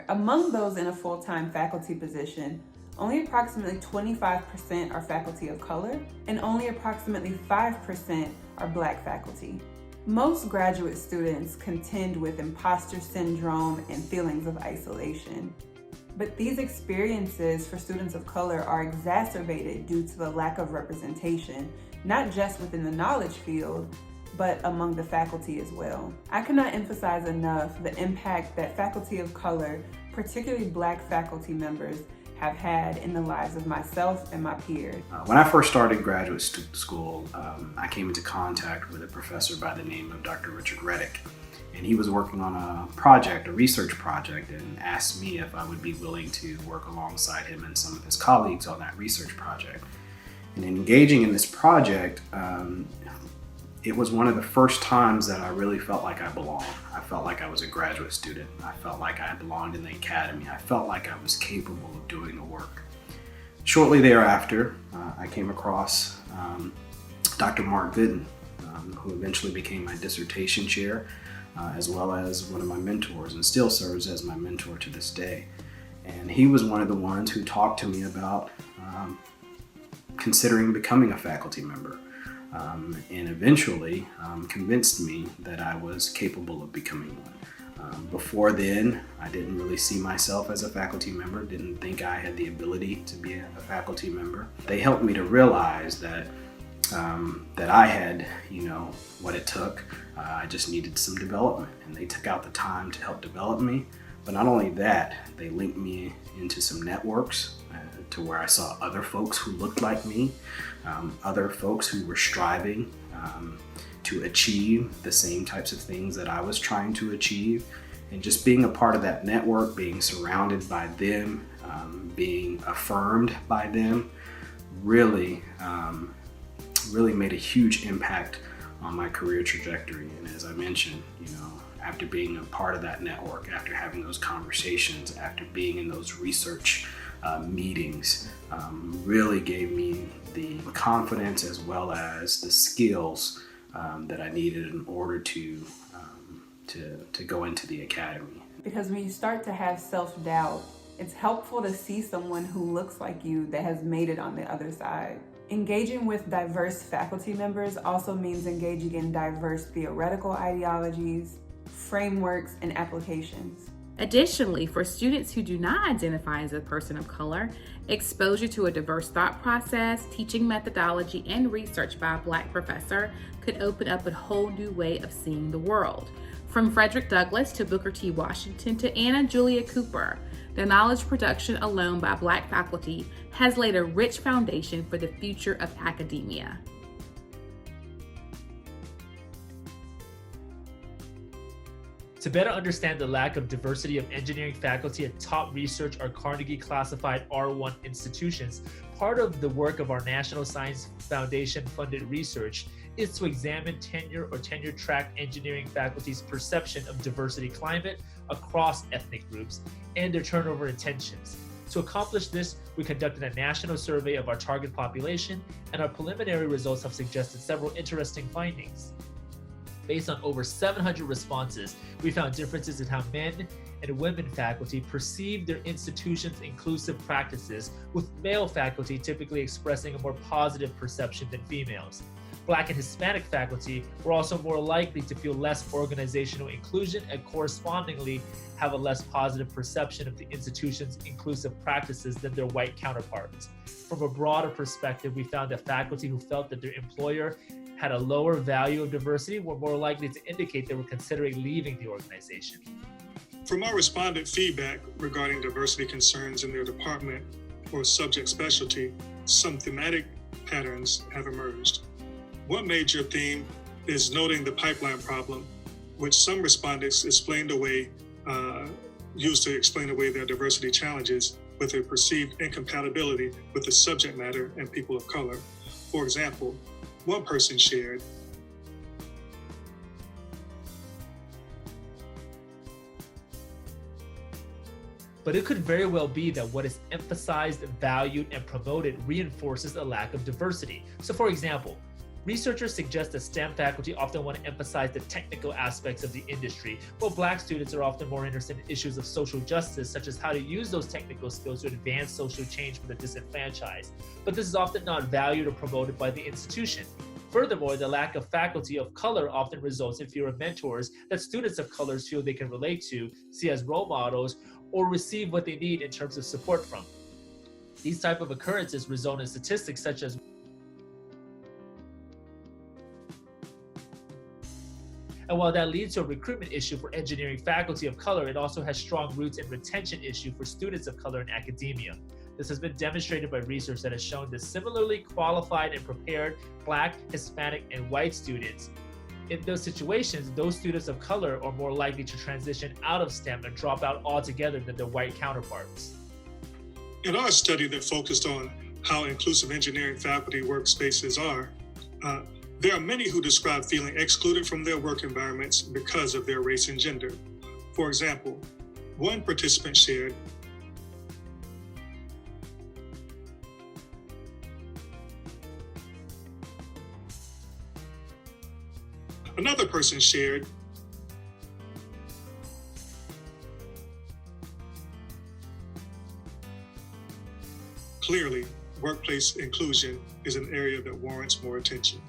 Among those in a full-time faculty position, only approximately 25% are faculty of color, and only approximately 5% are Black faculty. Most graduate students contend with imposter syndrome and feelings of isolation. But these experiences for students of color are exacerbated due to the lack of representation, not just within the knowledge field, but among the faculty as well. I cannot emphasize enough the impact that faculty of color, particularly Black faculty members, have had in the lives of myself and my peers. When I first started graduate school, I came into contact with a professor by the name of Dr. Richard Reddick. And he was working on a research project, and asked me if I would be willing to work alongside him and some of his colleagues on that research project. And engaging in this project, it was one of the first times that I really felt like I belonged. I felt like I was a graduate student. I felt like I belonged in the academy. I felt like I was capable of doing the work. Shortly thereafter, I came across Dr. Mark Gooden, who eventually became my dissertation chair, as well as one of my mentors, and still serves as my mentor to this day. And he was one of the ones who talked to me about considering becoming a faculty member, and eventually convinced me that I was capable of becoming one. Before then, I didn't really see myself as a faculty member, didn't think I had the ability to be a faculty member. They helped me to realize that I had, what it took. I just needed some development, and they took out the time to help develop me. But not only that, they linked me into some networks to where I saw other folks who looked like me, other folks who were striving to achieve the same types of things that I was trying to achieve. And just being a part of that network, being surrounded by them, being affirmed by them, really made a huge impact on my career trajectory. And as I mentioned, after being a part of that network, after having those conversations, after being in those research meetings, really gave me the confidence as well as the skills that I needed in order to go into the academy. Because when you start to have self-doubt, it's helpful to see someone who looks like you that has made it on the other side. Engaging with diverse faculty members also means engaging in diverse theoretical ideologies, frameworks, and applications. Additionally, for students who do not identify as a person of color, exposure to a diverse thought process, teaching methodology, and research by a Black professor could open up a whole new way of seeing the world. From Frederick Douglass to Booker T. Washington to Anna Julia Cooper, the knowledge production alone by Black faculty has laid a rich foundation for the future of academia. To better understand the lack of diversity of engineering faculty at top research or Carnegie classified R1 institutions, part of the work of our National Science Foundation funded research is to examine tenure or tenure track engineering faculty's perception of diversity climate across ethnic groups and their turnover intentions. To accomplish this, we conducted a national survey of our target population, and our preliminary results have suggested several interesting findings. Based on over 700 responses, we found differences in how men and women faculty perceive their institution's inclusive practices, with male faculty typically expressing a more positive perception than females. Black and Hispanic faculty were also more likely to feel less organizational inclusion and correspondingly have a less positive perception of the institution's inclusive practices than their white counterparts. From a broader perspective, we found that faculty who felt that their employer had a lower value of diversity were more likely to indicate they were considering leaving the organization. From our respondent feedback regarding diversity concerns in their department or subject specialty, some thematic patterns have emerged. One major theme is noting the pipeline problem, which some respondents used to explain away their diversity challenges with a perceived incompatibility with the subject matter and people of color. For example, one person shared, but it could very well be that what is emphasized, valued, and promoted reinforces a lack of diversity. So for example, Researchers suggest that STEM faculty often want to emphasize the technical aspects of the industry, while Black students are often more interested in issues of social justice, such as how to use those technical skills to advance social change for the disenfranchised. But this is often not valued or promoted by the institution. Furthermore, the lack of faculty of color often results in fewer mentors that students of color feel they can relate to, see as role models, or receive what they need in terms of support from. These type of occurrences result in statistics such as And while that leads to a recruitment issue for engineering faculty of color, it also has strong roots in retention issue for students of color in academia. This has been demonstrated by research that has shown that similarly qualified and prepared Black, Hispanic, and white students, in those situations, those students of color are more likely to transition out of STEM and drop out altogether than their white counterparts. In our study that focused on how inclusive engineering faculty workspaces are, there are many who describe feeling excluded from their work environments because of their race and gender. For example, one participant shared, another person shared, clearly, workplace inclusion is an area that warrants more attention.